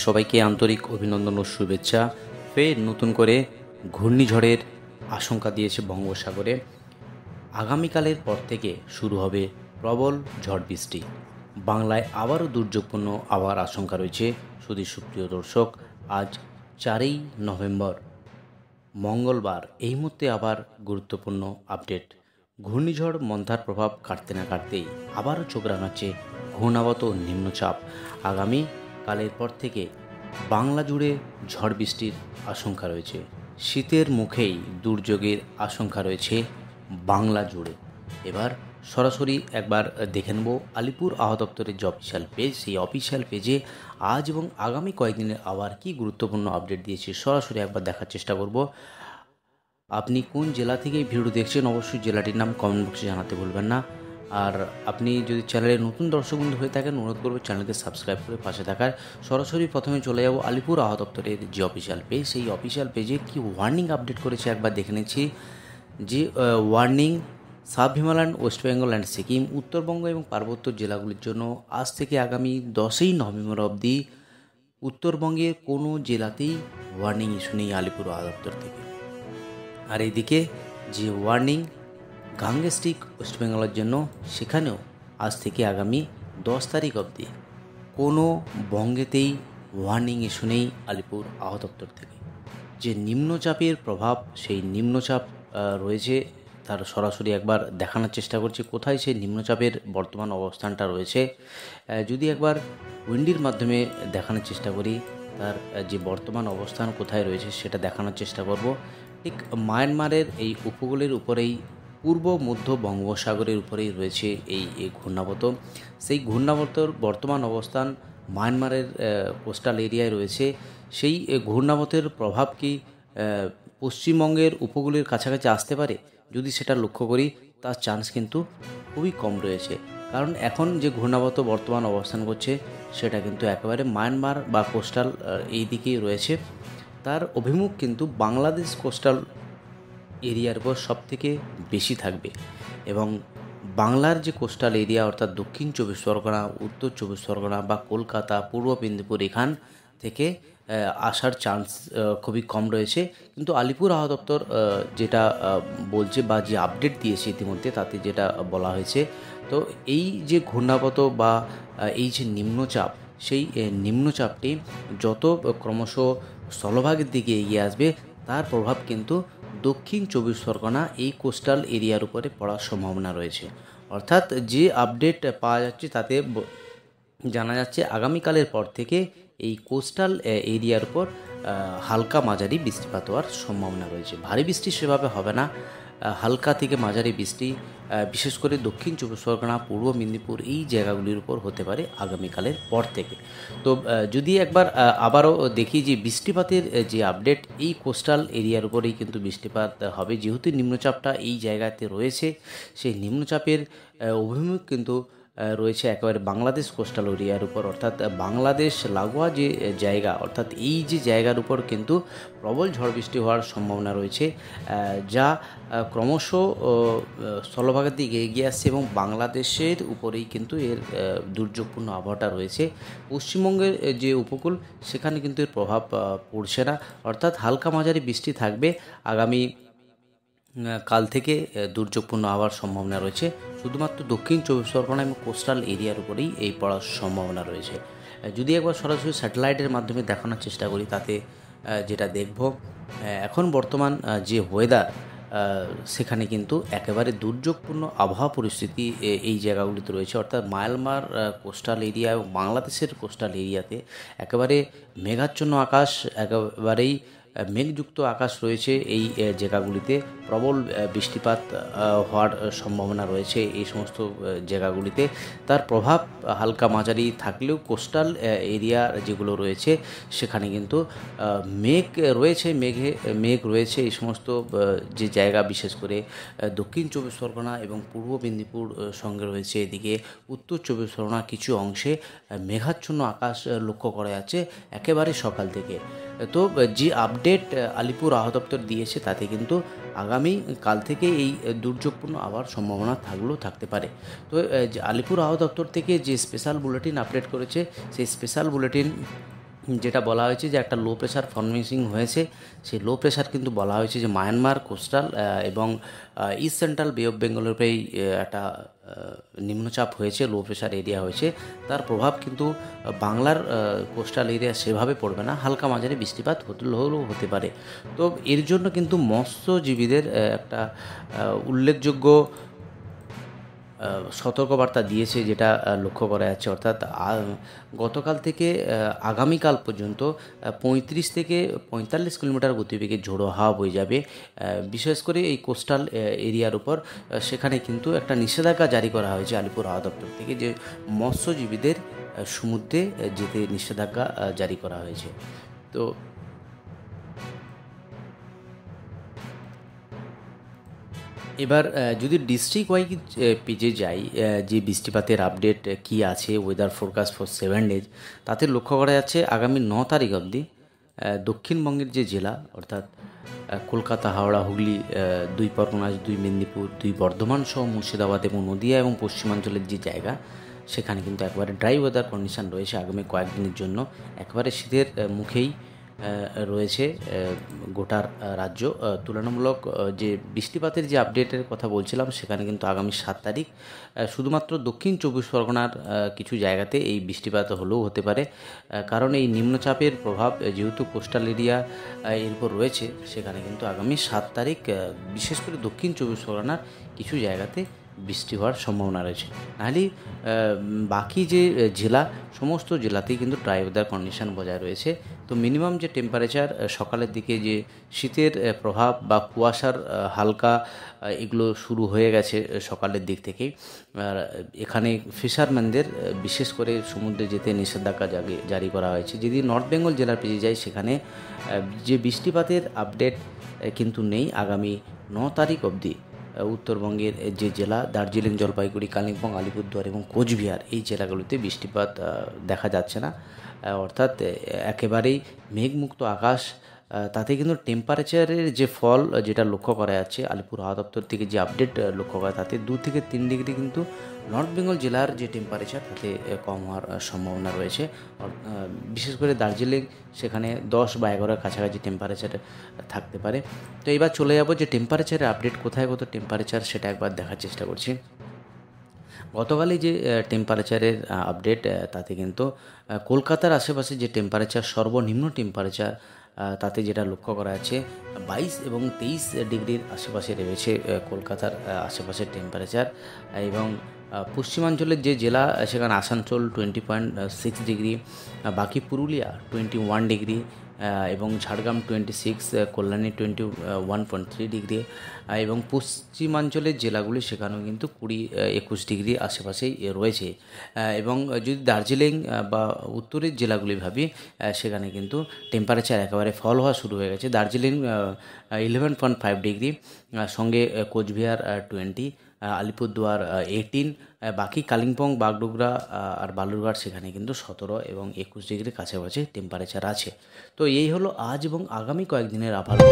সবাইকে আন্তরিক অভিনন্দন ও শুভেচ্ছা। ফের নতুন করে ঘূর্ণিঝড়ের আশঙ্কা দিয়েছে বঙ্গোপসাগরে। আগামীকালের পর থেকে শুরু হবে প্রবল ঝড় বৃষ্টি। বাংলায় আবারও দুর্যোগপূর্ণ আবহাওয়ার আশঙ্কা রয়েছে। সুপ্রিয় দর্শক, আজ 4ই নভেম্বর মঙ্গলবার। এই মুহূর্তে আবার গুরুত্বপূর্ণ আপডেট। ঘূর্ণিঝড় মন্থার প্রভাব কাটতে না কাটতেই আবারও চোখ রাঙাচ্ছে ঘূর্ণাবর্ত নিম্নচাপ। আগামী কালের পর থেকে বাংলা জুড়ে ঝড় বৃষ্টির আশঙ্কা রয়েছে। শীতের মুখেই দুর্যোগের আশঙ্কা রয়েছে বাংলা জুড়ে। এবার সরাসরি একবার দেখে নেব আলিপুর আবহাওয়া দপ্তরের যে অফিসিয়াল পেজ, সেই অফিসিয়াল পেজে আজ এবং আগামী কয়েকদিনের আবার কি গুরুত্বপূর্ণ আপডেট দিয়েছে সরাসরি একবার দেখার চেষ্টা করব। আপনি কোন জেলা থেকে এই ভিডিও দেখছেন অবশ্যই জেলাটির নাম কমেন্ট বক্সে জানাতে ভুলবেন না। আর আপনি যদি চ্যানেলের নতুন দর্শক বন্ধু হয়ে থাকেন, অনুরোধ করবো চ্যানেলকে সাবস্ক্রাইব করে পাশে থাকার। সরাসরি প্রথমে চলে যাব আলিপুর আবহাওয়া দপ্তরের যে অফিসিয়াল পেজ, সেই অফিসিয়াল পেজে কি ওয়ার্নিং আপডেট করেছে একবার দেখে নিচ্ছি। যে warning sub Himalayan, West Bengal and Sikkim, Uttarbanga এবং পার্বত্য জেলাগুলির জন্য আজ থেকে আগামী 10ই নভেম্বর অবধি উত্তরবঙ্গের কোনো জেলাতেই ওয়ার্নিং ইস্যু নেই আলিপুর আবহাওয়া দপ্তর থেকে। আর এইদিকে যে ওয়ার্নিং গাঙ্গেস্টিক ওয়েস্ট বেঙ্গলের জন্য, সেখানেও আজ থেকে আগামী 10 তারিখ অবধি কোনো বঙ্গেতেই ওয়ার্নিং ইস্যু নেই আলিপুর আবহাওয়া দপ্তর থেকে। যে নিম্নচাপের প্রভাব, সেই নিম্নচাপ রয়েছে, তার সরাসরি একবার দেখানোর চেষ্টা করছি কোথায় সেই নিম্নচাপের বর্তমান অবস্থানটা রয়েছে। যদি একবার উইন্ডির মাধ্যমে দেখানোর চেষ্টা করি তার যে বর্তমান অবস্থান কোথায় রয়েছে সেটা দেখানোর চেষ্টা করব। ঠিক মায়ানমারের এই উপকূলের উপরেই, পূর্ব মধ্য বঙ্গোপসাগরের উপরেই রয়েছে এই ঘূর্ণাবর্ত। সেই ঘূর্ণাবর্তর বর্তমান অবস্থান মায়ানমারের কোস্টাল এরিয়ায় রয়েছে। সেই ঘূর্ণাবর্তের প্রভাব কি পশ্চিমবঙ্গের উপকূলের কাছাকাছি আসতে পারে? যদি সেটা লক্ষ্য করি, তার চান্স কিন্তু খুবই কম রয়েছে। কারণ এখন যে ঘূর্ণাবর্ত বর্তমান অবস্থান করছে সেটা কিন্তু একেবারে মায়ানমার বা কোস্টাল এই দিকেই রয়েছে। তার অভিমুখ কিন্তু বাংলাদেশ কোস্টাল এরিয়ার উপর সবথেকে বেশি থাকবে। এবং বাংলার যে কোস্টাল এরিয়া অর্থাৎ দক্ষিণ 24 পরগনা, উত্তর 24 পরগনা বা কলকাতা, পূর্ব মেদিনীপুর, এখান থেকে আসার চান্স খুবই কম রয়েছে। কিন্তু আলিপুর আবহাওয়া দপ্তর যেটা বলছে বা যে আপডেট দিয়েছে ইতিমধ্যে, তাতে যেটা বলা হয়েছে, তো এই যে ঘূর্ণাবর্ত বা এই যে নিম্নচাপ, সেই নিম্নচাপটি যত ক্রমশ স্থলভাগের দিকে এগিয়ে আসবে, তার প্রভাব কিন্তু দক্ষিণ 24 পরগনা এই কোস্টাল এরিয়ার উপরে পড়ার সম্ভাবনা রয়েছে। অর্থাৎ যে আপডেট পাওয়া যাচ্ছে তাতে জানা যাচ্ছে আগামীকালের পর থেকে এই কোস্টাল এরিয়ার উপর হালকা মাঝারি বৃষ্টিপাত হওয়ার সম্ভাবনা রয়েছে। ভারী বৃষ্টি সেভাবে হবে না, হালকা থেকে মাঝারি বৃষ্টি বিশেষ করে দক্ষিণ 24 পরগনা, পূর্ব মেদিনীপুর এই জায়গাগুলির উপর হতে পারে আগামীকালের পর থেকে। তো যদি একবার আবারও দেখি যে বৃষ্টিপাতের যে আপডেট, এই কোস্টাল এরিয়ার উপরেই কিন্তু বৃষ্টিপাত হবে। যেহেতু নিম্নচাপটা এই জায়গাতে রয়েছে, সেই নিম্নচাপের অভিমুখ কিন্তু রয়েছে একেবারে বাংলাদেশ কোস্টাল এরিয়ার উপর, অর্থাৎ বাংলাদেশ লাগোয়া যে জায়গা, অর্থাৎ এই যে জায়গার উপর কিন্তু প্রবল ঝড় বৃষ্টি হওয়ার সম্ভাবনা রয়েছে, যা ক্রমশ স্থলভাগের দিকে এগিয়ে আসছে এবং বাংলাদেশের উপরেই কিন্তু এর দুর্যোগপূর্ণ আবহাওয়াটা রয়েছে। পশ্চিমবঙ্গের যে উপকূল, সেখানে কিন্তু এর প্রভাব পড়ছে না, অর্থাৎ হালকা মাঝারি বৃষ্টি থাকবে। আগামী কাল থেকে দুর্যোগপূর্ণ আবহাওয়ার সম্ভাবনা রয়েছে শুধুমাত্র দক্ষিণ 24 পরগনা এবং কোস্টাল এরিয়ার উপরেই এই পড়ার সম্ভাবনা রয়েছে। যদি একবার সরাসরি স্যাটেলাইটের মাধ্যমে দেখানোর চেষ্টা করি, তাতে যেটা দেখব এখন বর্তমান যে ওয়েদার, সেখানে কিন্তু একেবারে দুর্যোগপূর্ণ আবহাওয়া পরিস্থিতি এই জায়গাগুলিতে রয়েছে। অর্থাৎ মায়ানমার কোস্টাল এরিয়া এবং বাংলাদেশের কোস্টাল এরিয়াতে একেবারে মেঘাচ্ছন্ন আকাশ, একেবারেই মেঘযুক্ত আকাশ রয়েছে। এই জায়গাগুলিতে প্রবল বৃষ্টিপাত হওয়ার সম্ভাবনা রয়েছে এই সমস্ত জায়গাগুলিতে। তার প্রভাব হালকা মাঝারি থাকলেও কোস্টাল এরিয়া যেগুলো রয়েছে সেখানে কিন্তু মেঘ রয়েছে এই সমস্ত যে জায়গা, বিশেষ করে দক্ষিণ 24 পরগনা এবং পূর্ব মেদিনীপুর সঙ্গে রয়েছে। এদিকে উত্তর 24 পরগনা কিছু অংশে মেঘাচ্ছন্ন আকাশ লক্ষ্য করা যাচ্ছে একেবারে সকাল থেকে। তো যে আপডেট আলিপুর আবহাওয়া দপ্তর দিয়েছে, তাতে কিন্তু আগামী কাল থেকে এই দুর্যোগপূর্ণ আবহাওয়ার সম্ভাবনা থাকতে পারে। তো আলিপুর আবহাওয়া দপ্তর থেকে যে স্পেশাল বুলেটিন আপডেট করেছে, সেই স্পেশাল বুলেটিন যেটা বলা হয়েছে যে একটা লো প্রেশার ফর্মেশন হয়েছে, সেই লো প্রেশার কিন্তু বলা হয়েছে যে মায়ানমার কোস্টাল এবং ইস্ট সেন্ট্রাল বে অফ বেঙ্গলের উপরেই একটা নিম্নচাপ হয়েছে, লো প্রেশার এরিয়া হয়েছে। তার প্রভাব কিন্তু বাংলার কোস্টাল এরিয়া সেভাবে পড়বে না, হালকা মাঝারি বৃষ্টিপাত হলেও হতে পারে। তো এর জন্য কিন্তু মৎস্যজীবীদের একটা উল্লেখযোগ্য সতর্কবার্তা দিয়েছে, যেটা লক্ষ্য করা যাচ্ছে। অর্থাৎ গতকাল থেকে আগামীকাল পর্যন্ত 35 থেকে 45 কিলোমিটার গতিবেগে ঝোড়ো হাওয়া বয়ে যাবে, বিশেষ করে এই কোস্টাল এরিয়ার উপর। সেখানে কিন্তু একটা নিষেধাজ্ঞা জারি করা হয়েছে আলিপুর হাওয়া দপ্তর থেকে, যে মৎস্যজীবীদের সমুদ্রে যেতে নিষেধাজ্ঞা জারি করা হয়েছে। তো এবার যদি ডিস্ট্রিক্ট ওয়াইজ পেজে যাই, যে বৃষ্টিপাতের আপডেট কি আছে, ওয়েদার ফোরকাস্ট ফর 7 ডেজ, তাতে লক্ষ্য করা যাচ্ছে আগামী 9 তারিখ অবধি দক্ষিণবঙ্গের যে জেলা, অর্থাৎ কলকাতা, হাওড়া, হুগলি, 2 পরগনা, 2 মেদিনীপুর, 2 বর্ধমান সহ মুর্শিদাবাদ এবং নদিয়া এবং পশ্চিমাঞ্চলের যে জায়গা, সেখানে কিন্তু একবারে ড্রাই ওয়েদার কন্ডিশন রয়েছে আগামী কয়েকদিনের জন্য। একবারে শীতের মুখেই রয়েছে গোটার রাজ্য। তুলনামূলক যে বৃষ্টিপাতের যে আপডেটের কথা বলছিলাম, সেখানে কিন্তু আগামী 7 তারিখ শুধুমাত্র দক্ষিণ 24 পরগনার কিছু জায়গাতে এই বৃষ্টিপাত হলেও হতে পারে, কারণ এই নিম্নচাপের প্রভাব যেহেতু কোস্টাল এরিয়া এর উপর রয়েছে, সেখানে কিন্তু আগামী 7 তারিখ বিশেষ করে দক্ষিণ 24 পরগনার কিছু জায়গাতে বৃষ্টি হওয়ার সম্ভাবনা রয়েছে। নাহলে বাকি যে জেলা, সমস্ত জেলাতেই কিন্তু ড্রাই ওয়েদার কন্ডিশন বজায় রয়েছে। তো মিনিমাম যে টেম্পারেচার সকালের দিকে যে শীতের প্রভাব বা কুয়াশার হালকা এগুলো শুরু হয়ে গেছে সকালের দিক থেকেই। আর এখানে ফিশারম্যানদের বিশেষ করে সমুদ্রে যেতে নিষেধাজ্ঞা জারি করা হয়েছে। যদি নর্থ বেঙ্গল জেলার পেয়ে যায়, সেখানে যে বৃষ্টিপাতের আপডেট কিন্তু নেই আগামী 9 তারিখ অবধি। উত্তরবঙ্গের যে জেলা দার্জিলিং, জলপাইগুড়ি, কালিম্পং, আলিপুরদুয়ার এবং কোচবিহার, এই জেলাগুলিতে বৃষ্টিপাত দেখা যাচ্ছে না। অর্থাৎ একেবারেই মেঘমুক্ত আকাশ। তাতে কিন্তু টেম্পারেচারের যে ফল যেটা লক্ষ্য করা যাচ্ছে, আলিপুর হাওয়া দপ্তর থেকে যে আপডেট লক্ষ্য করা, তাতে 2 থেকে 3 ডিগ্রি কিন্তু নর্থ বেঙ্গল জেলার যে টেম্পারেচার, তাতে কম হওয়ার সম্ভাবনা রয়েছে। বিশেষ করে দার্জিলিং, সেখানে 10 বা 11-এর কাছাকাছি টেম্পারেচার থাকতে পারে। তো এবার চলে যাব যে টেম্পারেচারের আপডেট, কোথায় কত টেম্পারেচার সেটা একবার দেখার চেষ্টা করছি। গতকালই যে টেম্পারেচারের আপডেট, তাতে কিন্তু কলকাতার আশেপাশে যে টেম্পারেচার, সর্বনিম্ন টেম্পারেচার, তাতে যেটা লক্ষ্য করা যাচ্ছে 22 এবং 23 ডিগ্রির আশেপাশে রয়েছে কলকাতার আশেপাশের টেম্পারেচার। এবং পশ্চিমাঞ্চলের যে জেলা, সেখানে আসানসোল 20.6 ডিগ্রি, বাকি পুরুলিয়া 21 ডিগ্রি, এবং ঝাড়গ্রাম 26, কল্যাণী 21.3 ডিগ্রি, এবং পশ্চিমাঞ্চলের জেলাগুলি সেখানেও কিন্তু 20-21 ডিগ্রি আশেপাশেই রয়েছে। এবং যদি দার্জিলিং বা উত্তরের জেলাগুলি ভাবি, সেখানে কিন্তু টেম্পারেচার একেবারে ফল হওয়া শুরু হয়ে গেছে। দার্জিলিং 11.5 ডিগ্রি, সঙ্গে কোচবিহার 20, আলিপুরদুয়ার 18, বাকি কালিম্পং, বাগডোগরা আর বালুরঘাট, সেখানে কিন্তু 17 এবং 21 ডিগ্রির কাছাকাছি টেম্পারেচার আছে। তো এই হলো আজ এবং আগামী কয়েকদিনের আবহাওয়া।